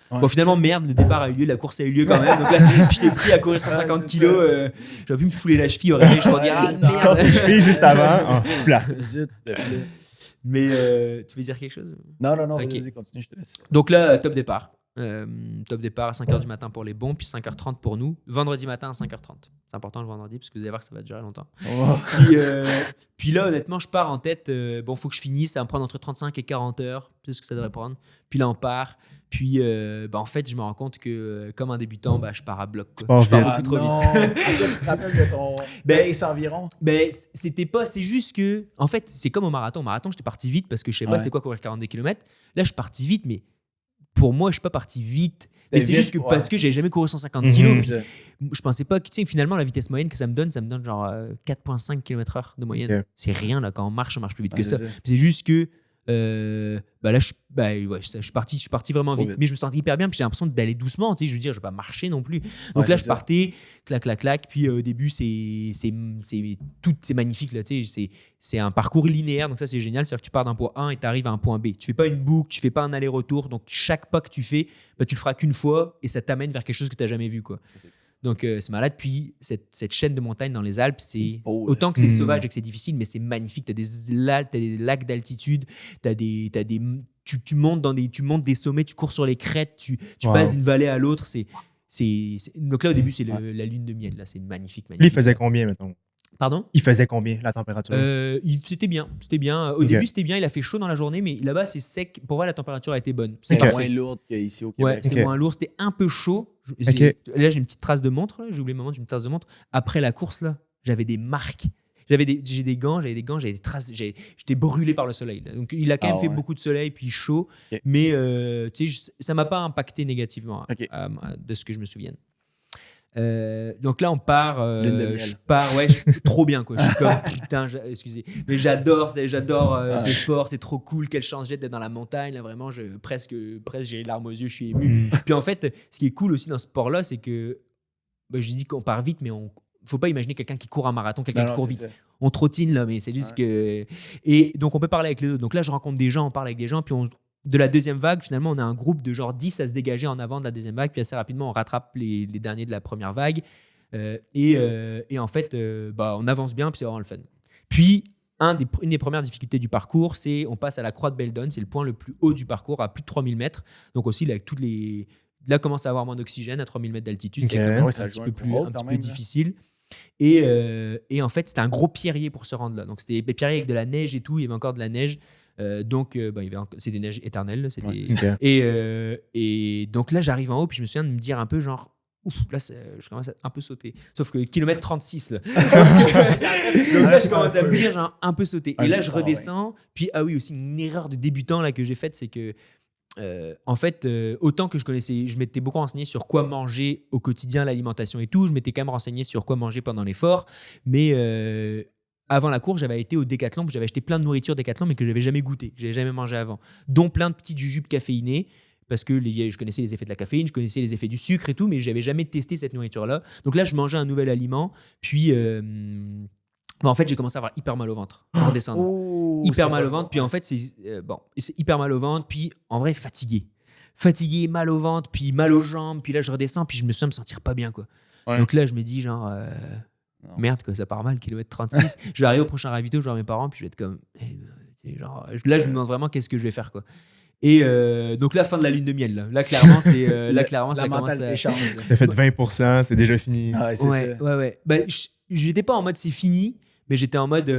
Ouais. Bon, finalement, merde, le départ a eu lieu, la course a eu lieu quand même. Donc là, j'étais pris à courir 150 kilos. J'aurais pu me fouler la cheville au réveil. Je me dis, ah, Tu Tu te casses les merde. chevilles juste avant. Ah, c'est plat. Zut, le blé. Mais tu veux dire quelque chose? Non, Ok. vas-y, continue, je te laisse. Donc là, top départ. Top départ à 5h du matin pour les bons, puis 5h30 pour nous. Vendredi matin à 5h30. C'est important le vendredi, parce que vous allez voir que ça va durer longtemps. Oh. Puis là, honnêtement, je pars en tête. Bon, faut que je finisse. Ça va me prendre entre 35 et 40 heures. C'est ce que ça devrait prendre. Puis là, on part. Puis, en fait, je me rends compte que, comme un débutant, je pars à bloc. Tu Quoi. pars Je pars vite. beaucoup trop non. vite. Tu te rappelles de ton pace environ? Ben, c'était pas. C'est juste que. En fait, c'est comme au marathon. Au marathon, j'étais parti vite parce que je sais pas Ouais. c'était quoi courir 42 km. Là, je suis parti vite, mais pour moi, je suis pas parti vite. C'était Mais c'est vite, juste que ouais. parce que j'avais jamais couru 150 Mhm. kilos. C'est- Je pensais pas que, tu sais, finalement, la vitesse moyenne que ça me donne genre 4,5 km/h de moyenne. Ok. C'est rien, là. Quand on marche plus vite Ah, que c'est ça. C'est juste que. Là, je suis parti vraiment Trop vite. vite. Mais je me sentais hyper bien. Puis j'ai l'impression d'aller doucement. Tu sais, je veux dire, je vais pas marcher non plus. Donc Ouais, là, c'est je ça. partais, clac, clac, clac. Puis au début, c'est magnifique. Là, tu sais, c'est un parcours linéaire. Donc ça, c'est génial. C'est-à-dire que tu pars d'un point A et tu arrives à un point B. Tu fais pas une boucle, tu fais pas un aller-retour. Donc chaque pas que tu fais, tu le feras qu'une fois et ça t'amène vers quelque chose que tu n'as jamais vu. Quoi. C'est- Donc c'est malade. Puis cette chaîne de montagnes dans les Alpes, c'est beau, là. autant que c'est Mm. sauvage et que c'est difficile, mais c'est magnifique. Tu as des lacs d'altitude, tu montes des sommets, tu cours sur les crêtes, tu Wow. passes d'une vallée à l'autre. Donc là, au début, c'est la lune de miel. Là, c'est magnifique. Lui, il magnifique. faisait combien, mettons? Pardon? Il faisait combien, la température? C'était bien. Au Ok. début, c'était bien. Il a fait chaud dans la journée, mais là-bas, c'est sec. Pour moi, la température a été bonne. C'est C'était Ok. moins parfait. lourde qu'ici au Ouais, Québec. c'est Ok. moins lourd. C'était un peu chaud. Ok. Là, j'ai une petite trace de montre. Là. J'ai oublié le moment, j'ai une trace de montre. Après la course, là, j'avais des marques. J'ai des gants, j'avais des traces. J'étais brûlé par le soleil. Là. Donc, il a quand même fait ouais. beaucoup de soleil, puis chaud. Ok. Mais tu sais, ça m'a pas impacté négativement, Ok. de ce que je me souvienne. Donc là, on part. Lune de miel. Je pars, trop bien, quoi. Je suis comme putain, excusez. Mais j'adore ce sport, c'est trop cool. Quelle chance j'ai d'être dans la montagne. Là, vraiment, presque j'ai les larmes aux yeux, je suis ému. Mm. Puis en fait, ce qui est cool aussi dans ce sport-là, c'est que je dis qu'on part vite, mais faut pas imaginer quelqu'un qui court un marathon, quelqu'un qui court c'est vite. ça. On trottine là, mais c'est juste que. Et donc, on peut parler avec les autres. Donc là, je rencontre des gens, on parle avec des gens, puis de la deuxième vague, finalement, on a un groupe de genre 10 à se dégager en avant de la deuxième vague, puis assez rapidement, on rattrape les derniers de la première vague. Et en fait, on avance bien, puis c'est vraiment le fun. Puis, une des premières difficultés du parcours, c'est on passe à la croix de Beldon, c'est le point le plus haut du parcours, à plus de 3000 mètres. Donc aussi, là, avec toutes les. Là, commence à avoir moins d'oxygène à 3000 mètres d'altitude, Ok. c'est quand même Ouais, ça un petit joue peu un plus rôle un quand petit peu même, là. difficile. Et en fait, c'était un gros pierrier pour se rendre là. Donc, c'était des pierriers avec de la neige et tout. Il y avait encore de la neige. C'est des neiges éternelles. Là, Ouais, Ok. et donc là, j'arrive en haut, puis je me souviens de me dire un peu genre, ouf, là, je commence à un peu sauter. Sauf que kilomètre 36, là. Donc là, je commence à me dire genre un peu sauter. Et là, je 100, redescends. Puis, ah oui, aussi une erreur de débutant là que j'ai faite, c'est que en fait, autant que je m'étais beaucoup renseigné sur quoi manger au quotidien, l'alimentation et tout, je m'étais quand même renseigné sur quoi manger pendant l'effort, mais avant la course, j'avais été au Décathlon, puis j'avais acheté plein de nourriture Décathlon, mais que j'avais jamais goûté, que j'avais jamais mangé avant, dont plein de petites jujubes caféinées, parce que je connaissais les effets de la caféine, je connaissais les effets du sucre et tout, mais j'avais jamais testé cette nourriture-là. Donc là, je mangeais un nouvel aliment, puis en fait, j'ai commencé à avoir hyper mal au ventre en redescendant. Oh, Hyper c'est mal pas au ventre, bon. puis en fait, c'est hyper mal au ventre, puis en vrai, fatigué, mal au ventre, puis mal aux jambes, puis là, je redescends, puis je me sens me sentir pas bien, quoi. Ouais. Donc là, je me dis, genre, merde, quoi, ça part mal, kilomètre 36. Je vais arriver au prochain ravito, je vais voir mes parents, puis je vais être comme, là, je me demande vraiment qu'est-ce que je vais faire, quoi. Et donc là, fin de la lune de miel, là. Là, clairement, ça La commence à. mentalité change. T'as fait 20%, c'est déjà fini. Ouais, c'est ça. Ouais. J'étais pas en mode c'est fini, mais j'étais en mode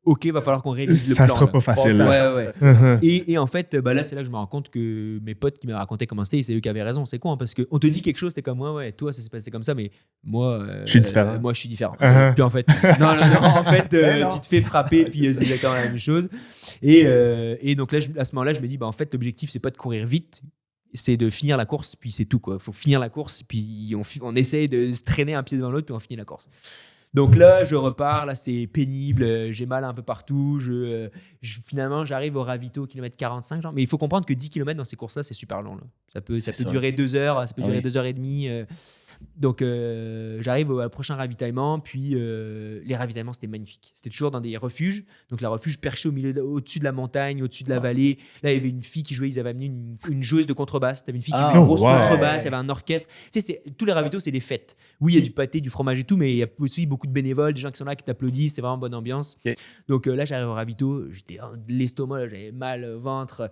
ok, va falloir qu'on révise le Ça plan. sera là. pas facile. Bon, là. Ouais. Mhm. Et en fait, là, c'est là que je me rends compte que mes potes qui m'avaient raconté comment c'était, c'est eux qui avaient raison. C'est con, hein, parce qu'on te dit quelque chose, t'es comme, ouais, toi, ça s'est passé comme ça, mais moi, Je suis différent. Moi, je suis différent. Uh-huh. Puis en fait, non, en fait, non. tu te fais frapper, puis c'est exactement la même chose. Et donc là, à ce moment-là, je me dis, en fait, l'objectif, c'est pas de courir vite, c'est de finir la course, puis c'est tout, quoi. Faut finir la course, puis on essaye de se traîner un pied devant l'autre, puis on finit la course. Donc là, je repars, là, c'est pénible, j'ai mal un peu partout. Finalement, j'arrive au ravito au kilomètre 45, genre. Mais il faut comprendre que 10 km dans ces courses-là, c'est super long. Là. Ça peut sûr. durer 2 heures, ça peut Ah durer oui. 2 heures et demie. Donc, j'arrive au prochain ravitaillement. Puis, les ravitaillements, c'était magnifique. C'était toujours dans des refuges. Donc, le refuge perché au-dessus de la montagne, au-dessus de la vallée. Là, il y avait une fille qui jouait. Ils avaient amené une joueuse de contrebasse. Tu avais une fille qui jouait une grosse contrebasse. Il y avait un orchestre. Tu sais, tous les ravitaux, c'est des fêtes. Oui, il y a du pâté, du fromage et tout, mais il y a aussi beaucoup de bénévoles, des gens qui sont là, qui t'applaudissent. C'est vraiment bonne ambiance. Okay. Donc, là, j'arrive au ravito. J'étais l'estomac, là, j'avais mal au ventre,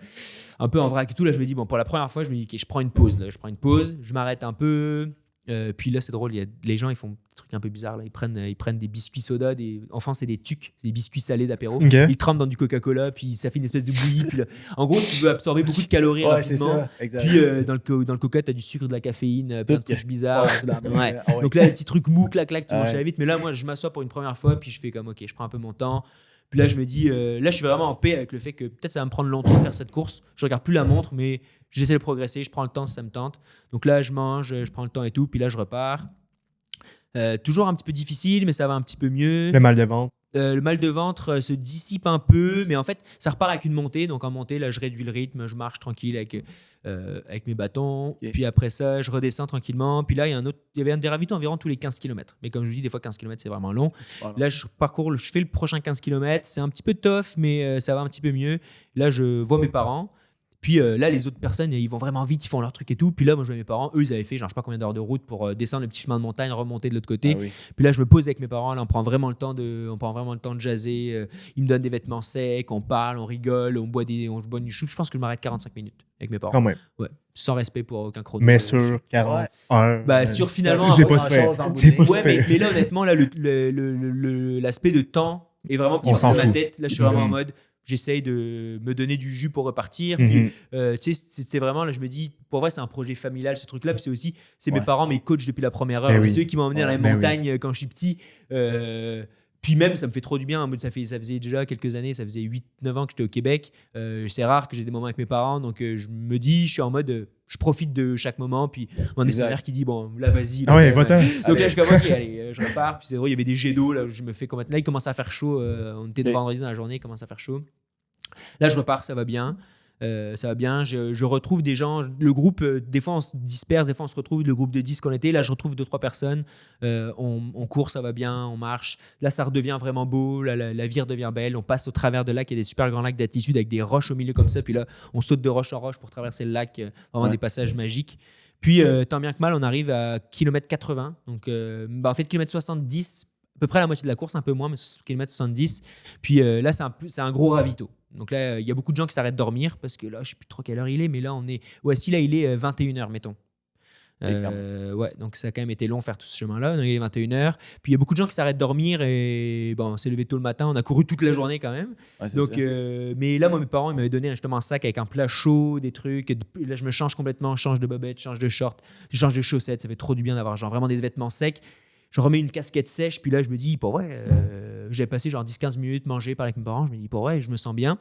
un peu en vrac et tout. Là, je me dis, bon, pour la première fois, je me dis, ok, je prends une pause. Là. Je prends une pause, je m'arrête un peu. Puis là, c'est drôle, les gens, ils font des trucs un peu bizarres. Là. Ils prennent des biscuits soda, enfin, c'est des tucs, des biscuits salés d'apéro. Okay. Ils trempent dans du Coca-Cola, puis ça fait une espèce de bouillie. Puis là, en gros, tu veux absorber beaucoup de calories rapidement. C'est ça, exact. Puis dans le Coca, tu as du sucre, de la caféine, plein de trucs bizarres. Ouais. Donc là, les petits trucs mous, clac, tu manges ça vite. Mais là, moi, je m'assois pour une première fois, puis je fais comme, ok, je prends un peu mon temps. Puis là, je me dis, là, je suis vraiment en paix avec le fait que peut-être ça va me prendre longtemps de faire cette course. Je regarde plus la montre, mais j'essaie de progresser. Je prends le temps si ça me tente. Donc là, je mange, je prends le temps et tout. Puis là, je repars. Toujours un petit peu difficile, mais ça va un petit peu mieux. Le mal de ventre. Le mal de ventre se dissipe un peu, mais en fait, ça repart avec une montée. Donc en montée, là, je réduis le rythme. Je marche tranquille avec mes bâtons. Okay. Puis après ça, je redescends tranquillement. Puis là, il y avait un des ravitaux environ tous les 15 km. Mais comme je vous dis, des fois, 15 km, c'est vraiment long. Là, je fais le prochain 15 km. C'est un petit peu tough, mais ça va un petit peu mieux. Là, je vois mes parents. Puis là, les autres personnes, ils vont vraiment vite, ils font leur truc et tout. Puis là, moi, je vois mes parents. Eux, ils avaient fait, genre, je sais pas combien d'heures de route pour descendre le petit chemin de montagne, remonter de l'autre côté. Ah oui. Puis là, je me pose avec mes parents. Là, on prend vraiment le temps de jaser. Ils me donnent des vêtements secs, on parle, on rigole, on boit une choupe. Je pense que je m'arrête 45 minutes avec mes parents. Quand même. Ouais, sans respect pour aucun chrono. Mais sur 40 heures. Bah, sur finalement. C'est pas super. C'est pas Ouais, super. mais là, honnêtement, là, l'aspect de temps est vraiment On s'en sorti de ma fout. tête. Là, je suis vraiment en mode. J'essaye de me donner du jus pour repartir. Puis, tu sais, c'était vraiment, là, je me dis, pour vrai, c'est un projet familial, ce truc-là. Puis c'est mes parents, mes coachs depuis la première heure. Oui. C'est eux qui m'ont emmené dans la montagne quand je suis petit. Puis même, ça me fait trop du bien. Ça faisait déjà quelques années, ça faisait 8-9 ans que j'étais au Québec. C'est rare que j'ai des moments avec mes parents. Donc, je me dis, je suis en mode, je profite de chaque moment. Puis, mon mère qui dit, bon, là, vas-y. Ah ouais, va-t'en. Donc là, je suis comme, ok, allez, je repars. Puis c'est drôle, il y avait des jets d'eau. Là, je me fais là, il commence à faire chaud. On était de vendredi dans la journée, il commence à faire chaud. Là, je repars, ça va bien. Je retrouve des gens. Le groupe, des fois, on se disperse, des fois, on se retrouve. Le groupe de 10 qu'on était, là, je retrouve 2-3 personnes. On court, ça va bien, on marche. Là, ça redevient vraiment beau. Là, la vie redevient belle. On passe au travers de lacs. Il y a des super grands lacs d'altitude avec des roches au milieu comme ça. Puis là, on saute de roche en roche pour traverser le lac. Vraiment des passages magiques. Puis, tant bien que mal, on arrive à kilomètre 80. Donc, en fait, kilomètre 70, à peu près la moitié de la course, un peu moins, mais kilomètre 70. Puis là, c'est un gros ravito. Donc là, il y a beaucoup de gens qui s'arrêtent dormir parce que là, je ne sais plus trop quelle heure il est, mais là, on est. Ouais, si là, il est 21h, mettons. Ouais, donc ça a quand même été long faire tout ce chemin-là. Donc, il est 21h. Puis il y a beaucoup de gens qui s'arrêtent dormir et bon, on s'est levé tôt le matin. On a couru toute la journée quand même. Ouais, donc, mais là, moi, mes parents, ils m'avaient donné justement un sac avec un plat chaud, des trucs. Et là, je me change complètement, change de bobette, change de short, je change de chaussettes. Ça fait trop du bien d'avoir genre vraiment des vêtements secs. Je remets une casquette sèche, puis là, je me dis, pour vrai, j'ai passé genre 10-15 minutes manger par avec mes parents. Je me dis, pour vrai, je me sens bien.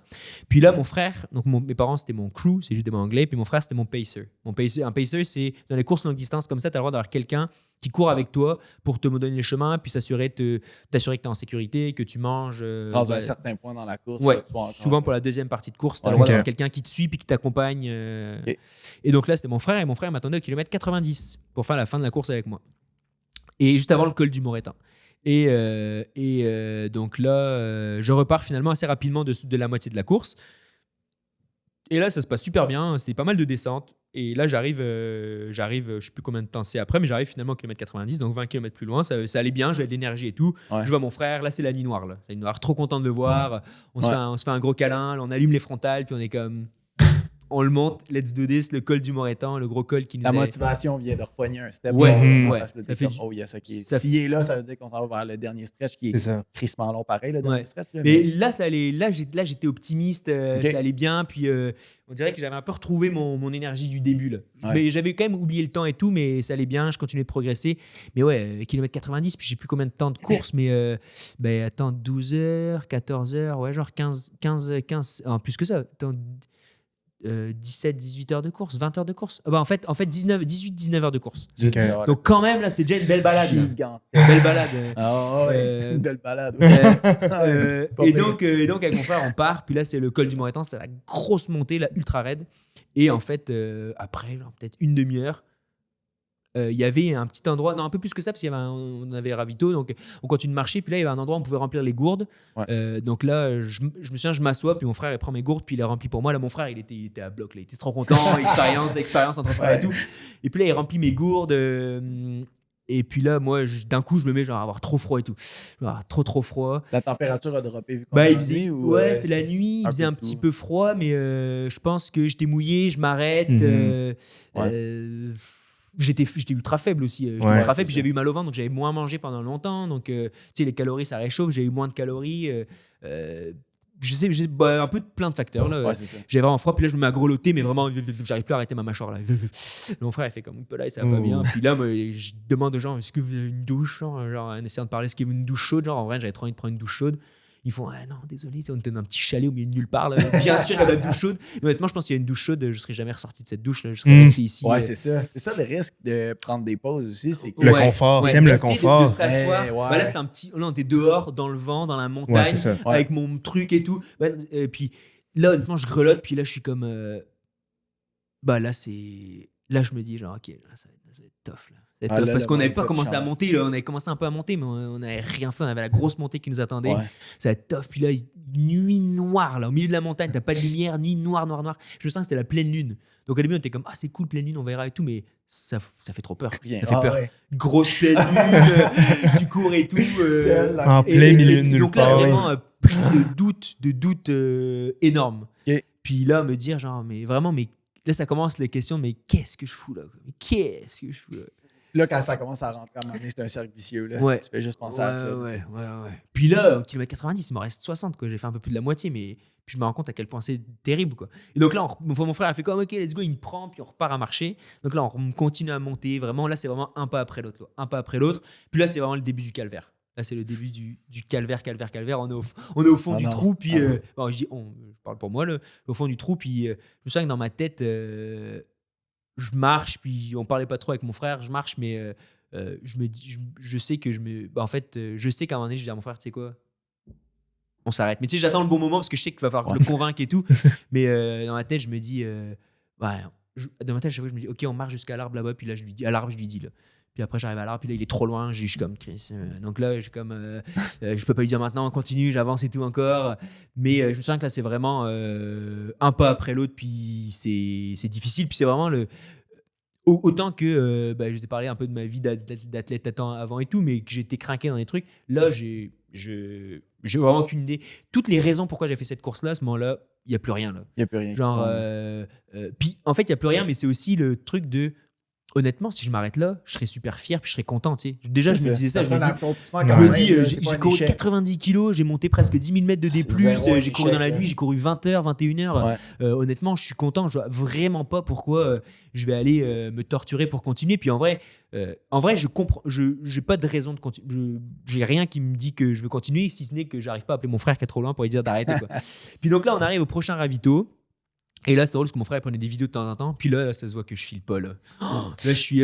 Puis là, mon frère, donc mes parents, c'était mon crew, c'est juste des mots anglais, puis mon frère, c'était mon pacer. Un pacer, c'est dans les courses longue distance comme ça, tu as le droit d'avoir quelqu'un qui court avec toi pour te donner les chemins, puis t'assurer que tu es en sécurité, que tu manges. Rendu à un certain point dans la course. Ouais, là, souvent pour la deuxième partie de course, tu as le droit d'avoir quelqu'un qui te suit puis qui t'accompagne. Et donc là, c'était mon frère, et mon frère m'attendait au kilomètre 90 pour faire la fin de la course avec moi. Et juste avant le col du Moretin. Et donc là, je repars finalement assez rapidement de la moitié de la course. Et là, ça se passe super bien. C'était pas mal de descentes. Et là, j'arrive, je sais plus combien de temps c'est après, mais j'arrive finalement au kilomètre 90, donc 20 km plus loin. Ça allait bien, j'avais de l'énergie et tout. Ouais. Je vois mon frère, là, c'est la nuit noire. Là. La nuit noire, trop content de le voir. On se fait un gros câlin, là, on allume les frontales, puis on est comme... On le monte, let's do this, le col du Moretan, le gros col qui nous La motivation vient de repogner un step. Ouais. Parce que Ça fait oh yes, ok. S'il est là, ça veut dire qu'on s'en va vers le dernier stretch qui est crissement long pareil, le dernier stretch. Là, mais là, ça allait, là, j'étais optimiste, ça allait bien, puis on dirait que j'avais un peu retrouvé mon énergie du début. Là. Ouais. Mais j'avais quand même oublié le temps et tout, mais ça allait bien, je continuais de progresser. Mais ouais, kilomètre 90, puis je sais plus combien de temps de course, mais attends, 12 heures, 14 heures, ouais, genre 15 plus que ça, attends, 17-18 heures de course, 20 heures de course. En fait 18-19 heures de course. Donc quand même, là, c'est déjà une belle balade. Belle balade. Ah ouais, une belle balade. Et donc, avec mon frère, on part. Puis là, c'est le col du Moretan. C'est la grosse montée, là, ultra raide. Et en fait, après, genre, peut-être une demi-heure, il y avait un petit endroit, non un peu plus que ça parce qu'il y avait on avait ravito, donc on continue de marcher, puis là il y avait un endroit où on pouvait remplir les gourdes. Donc là je me souviens, je m'assois, puis mon frère il prend mes gourdes, puis il les remplit pour moi. Là mon frère il était à bloc, là, il était trop content, expérience entre frères et tout. Et puis là il remplit mes gourdes. Et puis là, moi, d'un coup, je me mets genre à avoir trop froid et tout. Genre, trop froid. La température a droppé vu qu'on il faisait, c'est la nuit, il faisait un petit peu froid, mais je pense que j'étais mouillé, je m'arrête. J'étais ultra faible aussi. J'étais ultra faible, puis j'avais eu mal au ventre, donc j'avais moins mangé pendant longtemps. Donc, tu sais, les calories, ça réchauffe, j'ai eu moins de calories. Je sais, un peu plein de facteurs. Là. J'avais vraiment froid, puis là, je me mets à grelotter, mais vraiment, j'arrive plus à arrêter ma mâchoire. Là. Mon frère, il fait comme là, et ça va pas bien. Puis là, moi, je demande aux gens, est-ce que vous avez une douche, genre, en essayant de parler, est-ce qu'il y a une douche chaude? Genre, en vrai, j'avais trop envie de prendre une douche chaude. Ils font non, désolé, on était dans un petit chalet au milieu de nulle part. Là. Bien sûr, il y a la douche chaude. Mais honnêtement, je pense qu'il y a une douche chaude, je serais jamais ressorti de cette douche. Là. Je serais resté ici. Ouais, c'est ça. C'est ça le risque de prendre des pauses aussi. C'est que le confort. T'aimes le confort. De s'asseoir. Là, c'était un petit. Là, on était dehors, dans le vent, dans la montagne, avec mon truc et tout. Et puis là, honnêtement, je grelotte. Puis là, je suis comme. Là, c'est. Là, je me dis, genre, ok, là, ça va être tough. Là. Parce qu'on n'avait pas commencé à monter, là. On avait commencé un peu à monter, mais on n'avait rien fait. On avait la grosse montée qui nous attendait. Ça va être tough. Puis là, nuit noire, là, au milieu de la montagne, t'as pas de lumière, nuit noire. Je sens que c'était la pleine lune. Donc au début, on était comme, c'est cool, pleine lune, on verra et tout, mais ça fait trop peur. Ça fait peur. Grosse pleine lune, tu cours et tout. En plein milieu de nulle part. Donc là, vraiment, pris de doute énorme. Puis là, me dire, genre, mais vraiment, mais là, ça commence les questions, mais qu'est-ce que je fous là? Mais qu'est-ce que je fous là? Là, quand ça commence à rentrer à un moment donné, c'est un cercle vicieux. Là. Tu fais juste penser à ça. Puis là, au kilomètre 90, il me reste 60. Quoi. J'ai fait un peu plus de la moitié, mais puis je me rends compte à quel point c'est terrible. Quoi. Et donc là, mon frère a fait comme, ok, let's go, il me prend, puis on repart à marcher. Donc là, on continue à monter. Vraiment, là, c'est vraiment un pas après l'autre. Un pas après l'autre. Puis là, c'est vraiment le début du calvaire. Là, c'est le début du calvaire. On est au fond du trou. Puis, je parle pour moi, là, au fond du trou. Puis, je me sens que dans ma tête... je marche, puis on parlait pas trop avec mon frère, je marche, mais je me dis, je sais que je sais qu'à un moment donné, je dis à mon frère, tu sais quoi, on s'arrête. Mais tu sais, j'attends le bon moment parce que je sais qu'il va falloir le convaincre et tout. Mais dans ma tête, je me dis, dans ma tête, je me dis, ok, on marche jusqu'à l'arbre là-bas, puis là, je lui dis, à l'arbre, je lui dis, là. Puis après, j'arrive à l'arbre, puis là, il est trop loin. Je suis comme, Chris. Donc là, je suis comme, je peux pas lui dire maintenant, on continue, j'avance et tout encore. Mais je me sens que là, c'est vraiment un pas après l'autre, puis c'est difficile. Puis c'est vraiment autant que, je t'ai parlé un peu de ma vie d'athlète avant et tout, mais que j'étais craqué dans des trucs. Là, j'ai vraiment aucune idée. Toutes les raisons pourquoi j'ai fait cette course-là, à ce moment-là, il n'y a plus rien. Là. Il n'y a plus rien. Genre, puis en fait, il n'y a plus rien, mais c'est aussi le truc de. Honnêtement, si je m'arrête là, je serais super fier puis je serais content. Tu sais. Déjà, je me disais ça. Je me dis, j'ai couru 90 kilos, j'ai monté presque 10 000 mètres de D+, j'ai couru dans la nuit, j'ai couru 20 heures, 21 heures. Honnêtement, je suis content. Je vois vraiment pas pourquoi je vais aller me torturer pour continuer. Puis en vrai, je comprends. J'ai pas de raison de continuer. J'ai rien qui me dit que je veux continuer, si ce n'est que j'arrive pas à appeler mon frère qui est trop loin pour lui dire d'arrêter. Puis donc là, on arrive au prochain ravito. Et là, c'est drôle parce que mon frère prenait des vidéos de temps en temps. Puis là, ça se voit que je file pas. Là, je suis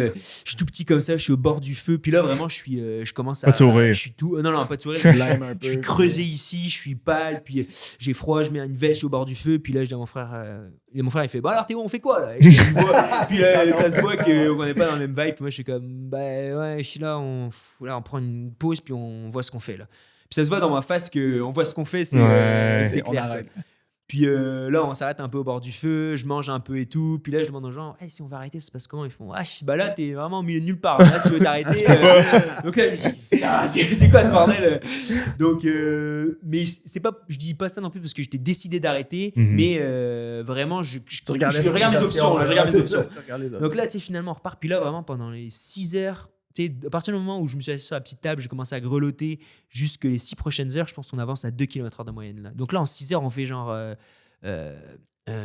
tout petit comme ça, je suis au bord du feu. Puis là, vraiment, je commence à. Pas de sourire. Je suis tout. Non, pas de sourire. Je suis creusé ici, je suis pâle. Puis j'ai froid, je mets une veste, je suis au bord du feu. Puis là, je dis à mon frère. Et mon frère, il fait alors Théo, on fait quoi là? Puis ça se voit qu'on n'est pas dans le même vibe. Puis moi, je suis comme ouais, je suis là, on prend une pause, puis on voit ce qu'on fait là. Puis ça se voit dans ma face qu'on voit ce qu'on fait, c'est clair. On arrête. Puis là, on s'arrête un peu au bord du feu, je mange un peu et tout. Puis là, je demande aux gens, si on va arrêter, c'est parce comment? Ils font, là, t'es vraiment au milieu de nulle part. Là, si tu veux t'arrêter. Donc là, je me dis, c'est quoi ce bordel? Donc, mais je dis pas ça non plus parce que j'étais décidé d'arrêter, mais vraiment, je regarde mes options. Donc là, tu sais, finalement, on repart. Puis là, vraiment, pendant les 6 heures, à partir du moment où je me suis assis sur la petite table, j'ai commencé à grelotter jusque les 6 prochaines heures, je pense qu'on avance à 2 km/h de moyenne. Là. Donc là, en 6 heures, on fait genre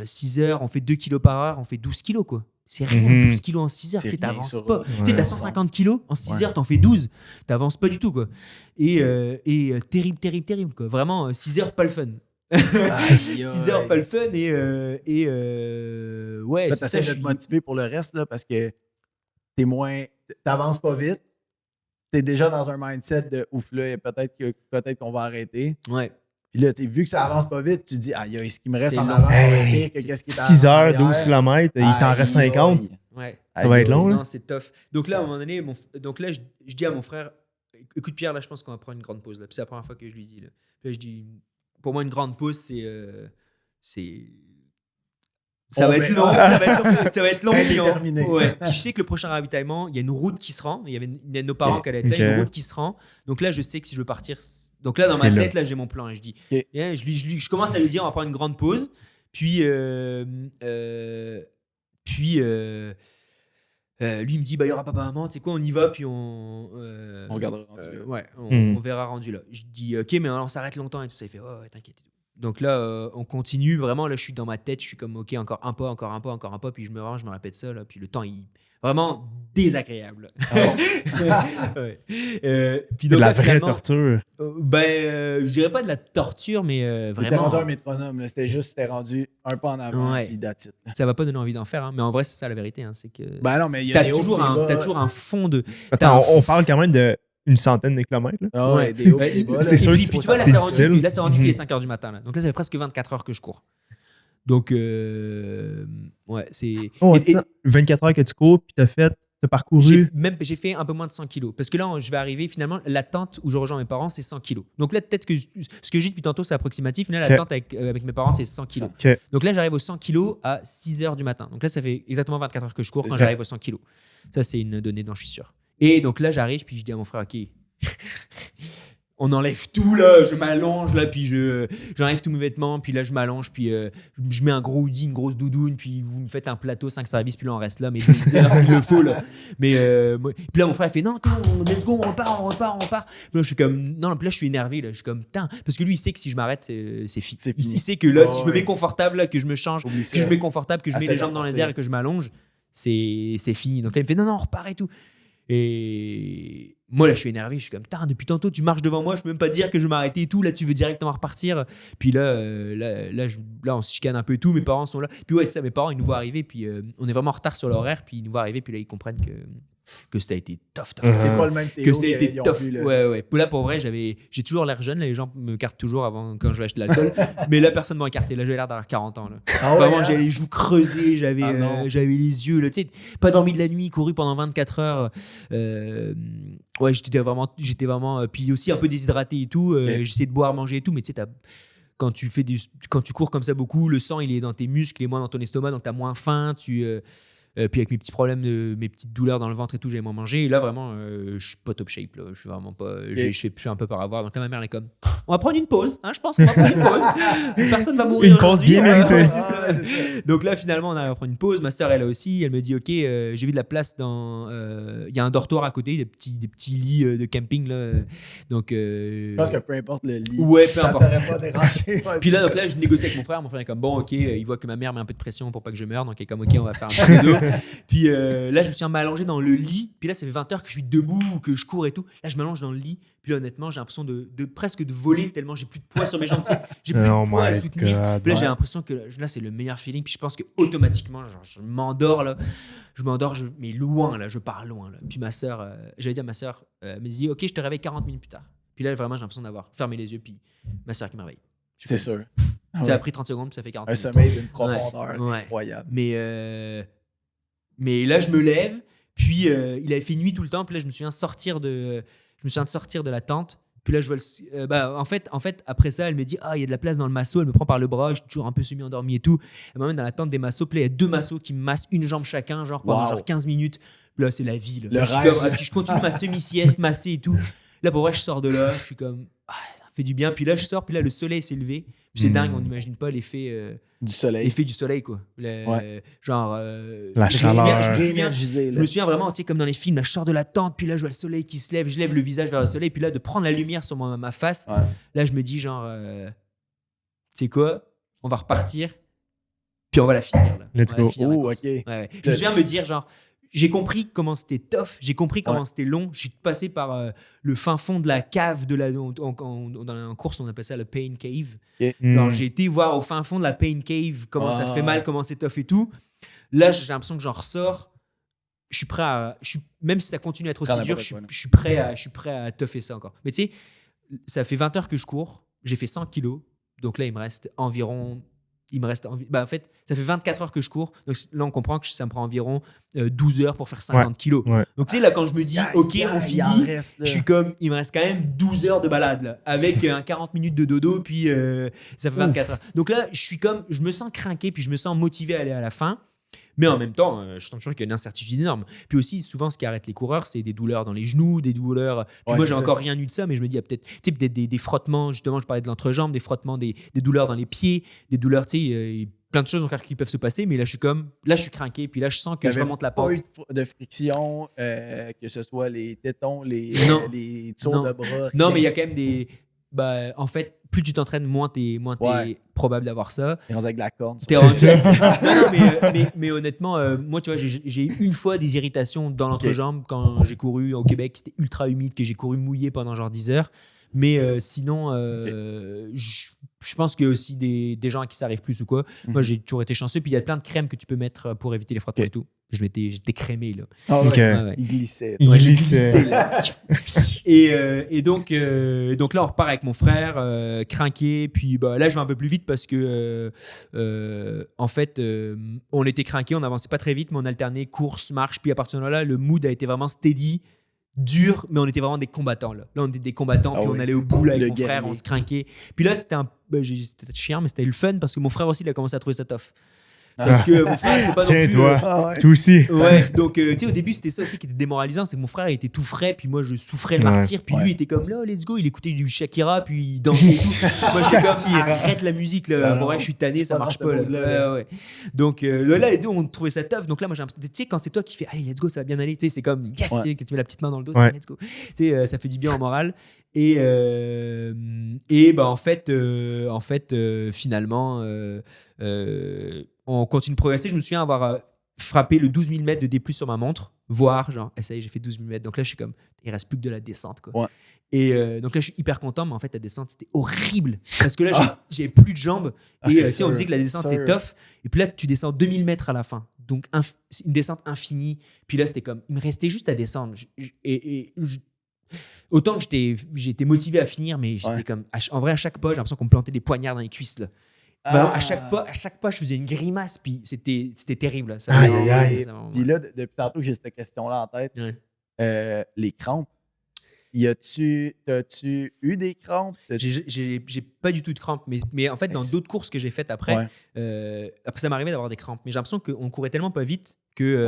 6 heures, on fait 2 kg par heure, on fait 12 kilos, quoi. C'est rien, 12 kilos en 6 heures, tu t'avances pas. T'as 150 kilos, en 6 heures, t'en fais 12. T'avances pas du tout, quoi. Et terrible, quoi. Vraiment, 6 heures, pas le fun. 6 heures, pas le fun. Ouais, c'est ça. Je vais te motiver pour le reste, là, parce que t'avances pas vite, t'es déjà dans un mindset de ouf là, peut-être qu'on va arrêter. Ouais. Puis là, vu que ça avance pas vite, tu te dis, ce qui me reste en avant, c'est pire que qu'est-ce qui est 6 heures, 12 km, il t'en reste 50. Ouais. Ça va être long, là. Non, c'est tough. Donc là, à un moment donné, je dis à mon frère, écoute Pierre, là, je pense qu'on va prendre une grande pause. Là. Puis c'est la première fois que je lui dis. Là. Puis là, je dis, pour moi, une grande pause, ça va être long, ça va être long. Puis je sais que le prochain ravitaillement, il y a une route qui se rend. Il y a nos parents qui allaient être là, une route qui se rend. Donc là, je sais que si je veux partir. Donc là, dans ma tête, là, j'ai mon plan. Et je dis, je commence à lui dire, on va prendre une grande pause. Puis, lui, il me dit, il y aura papa, maman, tu sais quoi, on y va, puis on regardera rendu là. Ouais, on verra rendu là. Je dis, ok, mais on s'arrête longtemps et tout ça. Il fait, ouais, t'inquiète. Donc là, on continue. Vraiment, là, je suis dans ma tête. Je suis comme, ok, encore un pas. Puis je me répète ça. Là, puis le temps, vraiment désagréable. Ouais. Puis donc, de la vraie torture. Je dirais pas de la torture, mais vraiment. C'était rendu un métronome. Là. C'était rendu un pas en avant. Puis that's it. Ça va pas donner envie d'en faire. Hein. Mais en vrai, c'est ça la vérité. Hein. C'est que non, mais t'as toujours un fond de. Attends, on parle quand même de une centaine de kilomètres. Ah ouais, des hauts, des bas. C'est sûr que puis, tu vois, c'est difficile. Là, c'est rendu qu'il est 5 h du matin. Là. Donc là, ça fait presque 24 heures que je cours. Donc, ouais, c'est... 24 heures que tu cours, puis t'as parcouru... J'ai fait un peu moins de 100 kilos. Parce que là, je vais arriver, finalement, la tente où je rejoins mes parents, c'est 100 kilos. Donc là, peut-être que ce que j'ai dit depuis tantôt, c'est approximatif. Mais là, la tente avec mes parents, c'est 100 kilos. Donc là, j'arrive aux 100 kilos à 6 h du matin. Donc là, ça fait exactement 24 heures que je cours quand j'arrive aux 100 kilos. Ça, c'est une donnée dont je suis sûr. Et donc là, j'arrive, puis je dis à mon frère, OK, on enlève tout, là, je m'allonge, là, puis j'enlève tous mes vêtements, puis là, je m'allonge, puis je mets un gros hoodie, une grosse doudoune, puis vous me faites un plateau 5 services, puis là, on reste là, mais 2 heures s'il le faut, là. Mais, puis là, mon frère, il fait, non, let's go, on repart. Puis là, je suis comme, non, puis là, je suis énervé, là, je suis comme, putain, parce que lui, il sait que si je m'arrête, c'est fini. Il sait que là, si je me mets confortable, là, que je me change, que je mets confortable, que je mets les jambes dans les airs et que je m'allonge, c'est fini. Donc là, il me fait, non, on repart et tout. Et moi là je suis énervé, je suis comme putain, depuis tantôt tu marches devant moi, je peux même pas dire que je vais m'arrêter et tout, là tu veux directement repartir. Puis là on se chicane un peu et tout, mes parents sont là. Puis ouais, c'est ça, mes parents ils nous voient arriver, puis on est vraiment en retard sur l'horaire, puis ils nous voient arriver, puis là ils comprennent que ça a été tough. C'est pas le même Théo que ça a été tough. Vu, là. Ouais. Là pour vrai, j'ai toujours l'air jeune, là, les gens me cartent toujours avant quand je vais acheter de l'alcool. Mais là personne m'a écarté, là j'ai l'air d'avoir 40 ans là. Vraiment, j'avais les joues creusées, j'avais les yeux là, tu sais, pas dormi de la nuit, couru pendant 24 heures. Ouais, j'étais vraiment puis aussi un peu déshydraté et tout, j'essayais de boire, manger et tout, mais tu sais quand tu cours comme ça beaucoup, le sang il est dans tes muscles et moins dans ton estomac, donc t'as moins faim, puis avec mes petits problèmes, mes petites douleurs dans le ventre et tout, j'avais moins mangé. Et là, vraiment, je suis pas top shape. Là. Je suis vraiment pas. Je suis un peu par avoir. Donc là, ma mère, elle est comme, on va prendre une pause. Hein, je pense qu'on va prendre une pause. Personne va mourir. Une pause bien méritée. C'est ça. Donc là, finalement, on a prendre une pause. Ma sœur, elle a aussi. Elle me dit, OK, j'ai vu de la place dans. Il y a un dortoir à côté, des petits lits de camping. Là. Donc. Je pense que peu importe le lit. Ouais, peu importe. Pas déranger. Puis là, donc là, je négocie avec mon frère. Mon frère est comme, bon, OK, il voit que ma mère met un peu de pression pour pas que je meure. Donc il est comme, OK, on va faire un peu de dos. Puis là, je me suis allongé dans le lit. Puis là, ça fait 20 heures que je suis debout, que je cours et tout. Là, je m'allonge dans le lit. Puis là, honnêtement, j'ai l'impression de presque de voler tellement j'ai plus de poids sur mes jambes. J'ai plus de poids à soutenir. Puis là, j'ai l'impression que là, c'est le meilleur feeling. Puis je pense que automatiquement, genre, je m'endors là. Mais loin là, je pars loin là. Puis ma sœur, j'avais dit à ma sœur, elle me dit, OK, je te réveille 40 minutes plus tard. Puis là, vraiment, j'ai l'impression d'avoir fermé les yeux. Puis ma sœur qui me réveille. C'est sûr. Ça a pris 30 secondes, puis ça fait 40 minutes. Un sommeil d'une profondeur incroyable. Mais là, je me lève, puis il avait fait nuit tout le temps, puis là, je me souviens de sortir de la tente, puis là, je vois en fait, après ça, elle me dit, il y a de la place dans le masso, elle me prend par le bras, je suis toujours un peu semi-endormi et tout, elle m'emmène dans la tente des massos, puis là, il y a 2 massos qui me massent une jambe chacun, genre pendant genre 15 minutes, puis là, c'est la vie, là. Puis je continue ma semi-sieste, massée et tout, là, pour vrai, je sors de là, je suis comme, ça fait du bien, puis là, je sors, puis là, le soleil s'est levé, puis c'est dingue, on n'imagine pas l'effet du soleil. L'effet du soleil, quoi. Genre. La chaleur. Je me souviens vraiment, tu sais, comme dans les films, là, je sors de la tente, puis là, je vois le soleil qui se lève, je lève le visage vers le soleil, puis là, de prendre la lumière sur ma face, là, je me dis, genre, tu sais quoi, on va repartir, puis on va la finir. Là. Let's go. Oh, OK. Ouais. Je me souviens me dire, genre, j'ai compris comment c'était tough, j'ai compris comment c'était long. Je suis passé par le fin fond de la cave dans la course, on appelle ça le pain cave. Genre, j'ai été voir au fin fond de la pain cave comment ça fait mal, comment c'est tough et tout. Là, j'ai l'impression que j'en ressors. Je suis prêt à. Même si ça continue à être aussi dur, je suis prêt à tougher ça encore. Mais tu sais, ça fait 20 heures que je cours. J'ai fait 100 kilos. Donc là, il me reste environ il me reste en fait, ça fait 24 heures que je cours. Donc là, on comprend que ça me prend environ 12 heures pour faire 50 kilos. Donc tu sais, là, quand je me dis, OK, on finit, je suis comme, il me reste quand même 12 heures de balade, là, avec 40 minutes de dodo, puis ça fait 24 heures. Donc là, je me sens craqué, puis je me sens motivé à aller à la fin. Mais en même temps, je sens toujours qu'il y a une incertitude énorme. Puis aussi, souvent, ce qui arrête les coureurs, c'est des douleurs dans les genoux, des douleurs. Puis moi, j'ai encore rien eu de ça, mais je me dis, il y a peut-être des frottements. Justement, je parlais de l'entrejambe, des frottements, des douleurs dans les pieds, des douleurs, tu sais, plein de choses encore qui peuvent se passer. Mais là, je suis craqué. Puis là, je sens que je remonte la pente. Pas de friction, que ce soit les tétons, les tours de bras. Non, mais il y a quand même des. En fait, plus tu t'entraînes, moins t'es probable d'avoir ça. T'es rendu avec la corne. C'est ça. Non, mais honnêtement, moi, tu vois, j'ai eu une fois des irritations dans l'entrejambe quand j'ai couru au Québec. C'était ultra humide, que j'ai couru mouillé pendant genre 10 heures. Mais sinon, je pense qu'il y a aussi des gens à qui ça arrive plus ou quoi. Moi, j'ai toujours été chanceux. Puis il y a plein de crèmes que tu peux mettre pour éviter les frottements et tout. J'étais crémé, là. Il glissait. Il glissait, là. Et donc là, on repart avec mon frère, crinqué. Puis là, je vais un peu plus vite parce que, en fait, on était crinqué, on n'avançait pas très vite, mais on alternait course, marche. Puis à partir de là, le mood a été vraiment steady, dur, mais on était vraiment des combattants. Là, on était des combattants, puis on allait au bout là, avec mon frère, on se crinquait. Puis là, c'était c'était chiant, mais c'était le fun parce que mon frère aussi, il a commencé à trouver ça tough. Parce que mon frère, c'était pas non plus... toi, toi aussi. Ouais, donc tu sais, au début, c'était ça aussi qui était démoralisant, c'est que mon frère, il était tout frais, puis moi, je souffrais le martyr, puis lui, il était comme là, let's go, il écoutait du Shakira, puis il dansait et tout. Moi, j'étais comme, arrête la musique, là. Bon, ouais, je suis tanné, ça marche pas, là. Ouais. Donc là, les deux, on trouvait ça tough. Donc là, moi, j'ai l'impression, tu sais, quand c'est toi qui fais, allez, let's go, ça va bien aller, tu sais, c'est comme, yes, que tu mets la petite main dans le dos, let's go. Tu sais, ça fait du bien au moral. Et en fait, finalement, on continue de progresser. Je me souviens avoir frappé le 12 000 mètres de D+ sur ma montre, voir genre, ça y est, j'ai fait 12 000 mètres. Donc là, je suis comme, il reste plus que de la descente, quoi. Ouais. Et donc là, je suis hyper content, mais en fait, la descente, c'était horrible. Parce que là, j'ai plus de jambes. Et on disait que la descente, c'est tough. Et puis là, tu descends 2000 mètres à la fin. Donc, une descente infinie. Puis là, c'était comme, il me restait juste à descendre. Autant que j'étais motivé à finir, mais j'étais comme, en vrai, à chaque pas, j'ai l'impression qu'on me plantait des poignards dans les cuisses, là. Vraiment, à chaque pas, je faisais une grimace, puis c'était terrible. Là. Puis là, depuis tantôt que j'ai cette question-là en tête, les crampes, t'as-tu eu des crampes? J'ai pas du tout de crampes, mais en fait, dans d'autres courses que j'ai faites après, ça m'arrivait d'avoir des crampes. Mais j'ai l'impression qu'on courait tellement pas vite que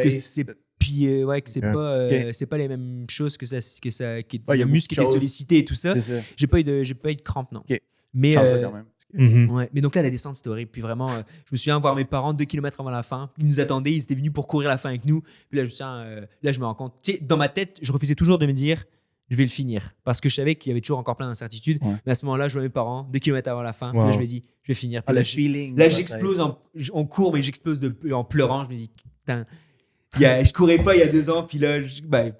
c'est... Puis c'est pas les mêmes choses que le muscle qui était sollicité et tout ça. J'ai pas eu de crampes, non. Okay. Mais quand même. mais donc là, la descente, c'était horrible. Puis vraiment, je me souviens voir mes parents 2 km avant la fin. Ils nous attendaient, ils étaient venus pour courir la fin avec nous. Puis là, je me rends compte. Tu sais, dans ma tête, je refusais toujours de me dire, je vais le finir. Parce que je savais qu'il y avait toujours encore plein d'incertitudes. Mais à ce moment-là, je vois mes parents 2 km avant la fin. Là, je me dis, je vais finir. Puis là, j'explose en cours, mais j'explose en pleurant. Je me dis, putain. Je courais pas il y a 2 ans, puis là,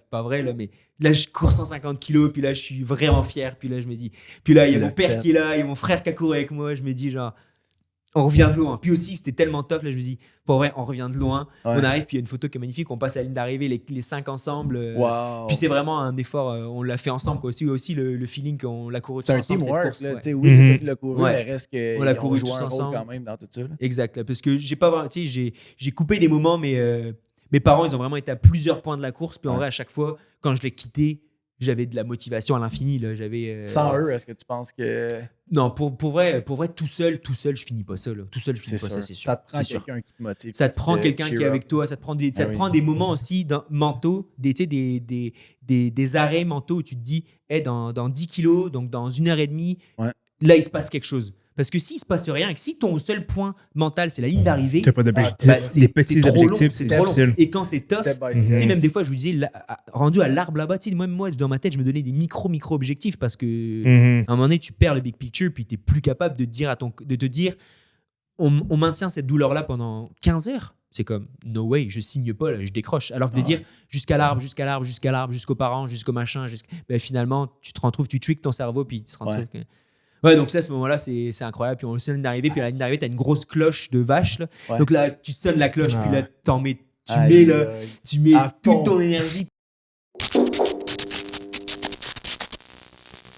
pas vrai, là, mais là, je cours 150 kilos, puis là, je suis vraiment fier, puis là, je me dis, puis là, il y a mon père qui est là, il y a mon frère qui a couru avec moi, je me dis, genre, on revient de loin. Puis aussi, c'était tellement tough, là, je me dis, pour vrai, on revient de loin. On arrive, puis il y a une photo qui est magnifique, on passe à la ligne d'arrivée, les 5 ensemble. Puis c'est vraiment un effort, on l'a fait ensemble, quoi. Aussi le feeling qu'on l'a couru ensemble. C'est un teamwork, là. Oui, c'est toi qui l'as couru, mais reste on l'a couru tous ensemble quand même dans tout ça. Exact, là, parce que j'ai coupé des moments, mais mes parents, ils ont vraiment été à plusieurs points de la course. Puis en vrai, à chaque fois, quand je l'ai quitté, j'avais de la motivation à l'infini. Là. Sans eux, est-ce que tu penses que... Non, pour vrai, tout seul, je finis pas ça. Là. Tout seul, je finis pas ça, c'est sûr. Ça te prend quelqu'un qui te motive. Ça te prend quelqu'un qui est avec toi. Ça te prend des moments aussi mentaux, des arrêts mentaux où tu te dis, dans 10 kilos, donc dans 1h30, là, il se passe quelque chose. Parce que s'il se passe rien et que si ton seul point mental, c'est la ligne d'arrivée, tu n'as pas d'objectif. Des petits objectifs, c'est difficile. Et quand c'est tough, même des fois, je vous disais, rendu à l'arbre là-bas, moi, dans ma tête, je me donnais des micro-objectifs parce que à un moment donné, tu perds le big picture puis tu n'es plus capable de te dire, on maintient cette douleur-là pendant 15 heures. C'est comme, no way, je signe pas, là, je décroche. Alors que de dire jusqu'à l'arbre, jusqu'aux parents, jusqu'au machin, finalement, tu te retrouves, tu tricks ton cerveau puis tu te rends compte que... Ouais, donc ça, à ce moment-là, c'est incroyable. Puis on sonne la ligne d'arrivée, puis à la ligne d'arrivée, t'as une grosse cloche de vache. Là. Donc là, tu sonnes la cloche, puis là, tu mets toute ton énergie.